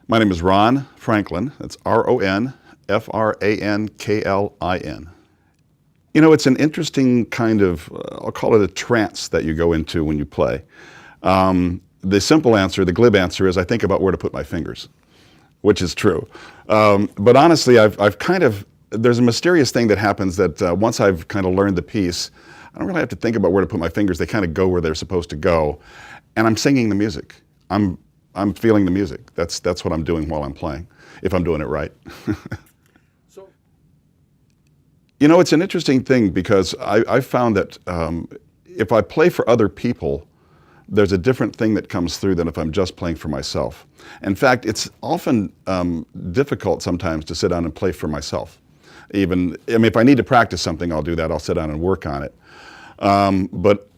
My name is Ron Franklin. That's Ron Franklin. You know, it's an interesting kind of, I'll call it a trance that you go into when you play. The simple answer, the glib answer is I think about where to put my fingers, which is true. But honestly, there's a mysterious thing that happens that once I've kind of learned the piece, I don't really have to think about where to put my fingers. They kind of go where they're supposed to go. And I'm singing the music. I'm feeling the music. That's what I'm doing while I'm playing, if I'm doing it right. So, You know, it's an interesting thing because I've found that if I play for other people, there's a different thing that comes through than if I'm just playing for myself. In fact, it's often difficult sometimes to sit down and play for myself. If I need to practice something, I'll do that. I'll sit down and work on it. But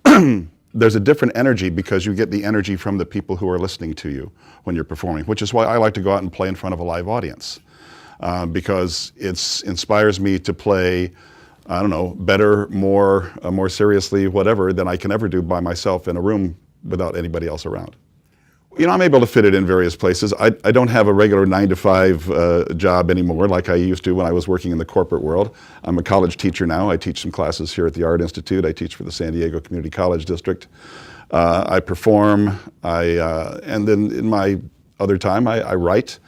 there's a different energy because you get the energy from the people who are listening to you when you're performing, which is why I like to go out and play in front of a live audience. Because it inspires me to play, I don't know, better, more seriously, whatever, than I can ever do by myself in a room without anybody else around. You know, I'm able to fit it in various places. I don't have a regular 9-to-5 job anymore like I used to when I was working in the corporate world. I'm a college teacher now. I teach some classes here at the Art Institute. I teach for the San Diego Community College District. I perform, and then in my other time I write.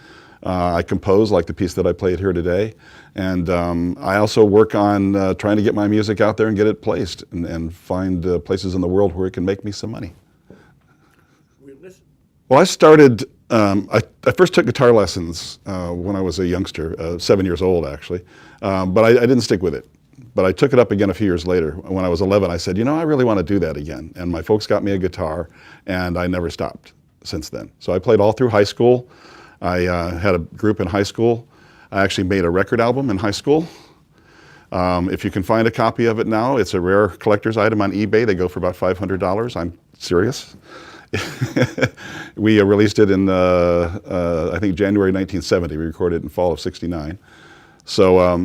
I compose, like the piece that I played here today. And I also work on trying to get my music out there and get it placed and find places in the world where it can make me some money. Well, I started, I first took guitar lessons when I was a youngster, 7 years old actually, but I didn't stick with it. But I took it up again a few years later. When I was 11, I said, you know, I really want to do that again. And my folks got me a guitar, and I never stopped since then. So I played all through high school. I had a group in high school. I actually made a record album in high school. If you can find a copy of it now, it's a rare collector's item on eBay. They go for about $500. I'm serious. We released it in, I think, January 1970. We recorded it in fall of '69. So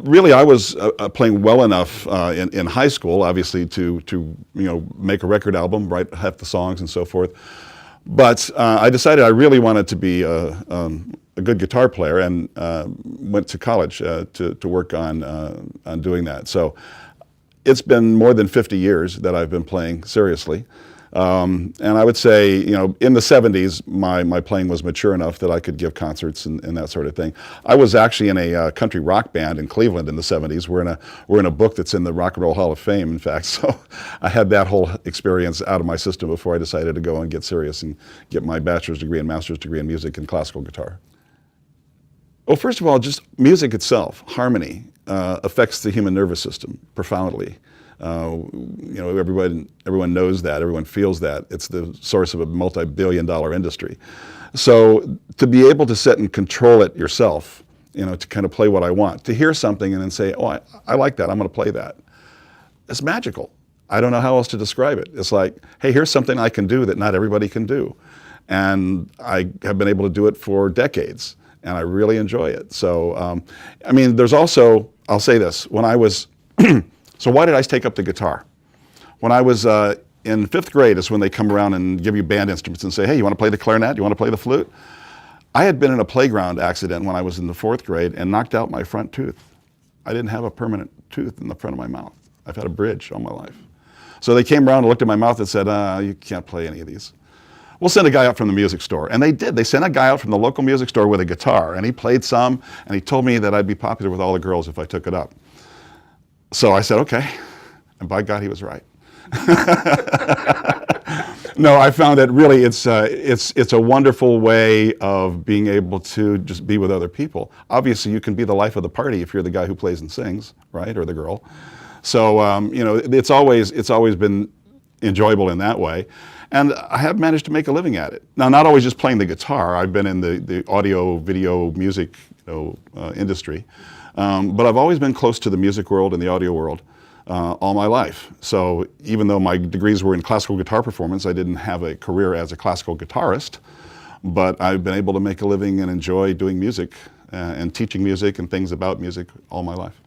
really, I was playing well enough in high school, obviously, to make a record album, write half the songs, and so forth. But I decided I really wanted to be a good guitar player, and went to college to work on doing that. So it's been more than 50 years that I've been playing seriously. And I would say, you know, in the 70s, my playing was mature enough that I could give concerts and that sort of thing. I was actually in a country rock band in Cleveland in the 70s. We're in a book that's in the Rock and Roll Hall of Fame, in fact. So I had that whole experience out of my system before I decided to go and get serious and get my bachelor's degree and master's degree in music and classical guitar. Well, first of all, just music itself, harmony, affects the human nervous system profoundly. You know, everyone knows that, everyone feels that. It's the source of a multi-billion-dollar industry. So to be able to sit and control it yourself, you know, to kind of play what I want, to hear something and then say, oh, I like that, I'm going to play that. It's magical. I don't know how else to describe it. It's like, hey, here's something I can do that not everybody can do. And I have been able to do it for decades, and I really enjoy it. So, I mean, there's also, I'll say this, when I was, so why did I take up the guitar? When I was in 5th grade is when they come around and give you band instruments and say, hey, you want to play the clarinet? You want to play the flute? I had been in a playground accident when I was in the 4th grade and knocked out my front tooth. I didn't have a permanent tooth in the front of my mouth. I've had a bridge all my life. So they came around and looked at my mouth and said, you can't play any of these. We'll send a guy out from the music store. And they did. They sent a guy out from the local music store with a guitar, and he played some, and he told me that I'd be popular with all the girls if I took it up. So I said, okay, and by God, he was right. No, I found that really it's a wonderful way of being able to just be with other people. Obviously, you can be the life of the party if you're the guy who plays and sings, right, or the girl. So you know, it's always been enjoyable in that way, and I have managed to make a living at it. Now, not always just playing the guitar. I've been in the audio, video, music, industry. But I've always been close to the music world and the audio world all my life. So even though my degrees were in classical guitar performance, I didn't have a career as a classical guitarist, but I've been able to make a living and enjoy doing music and teaching music and things about music all my life.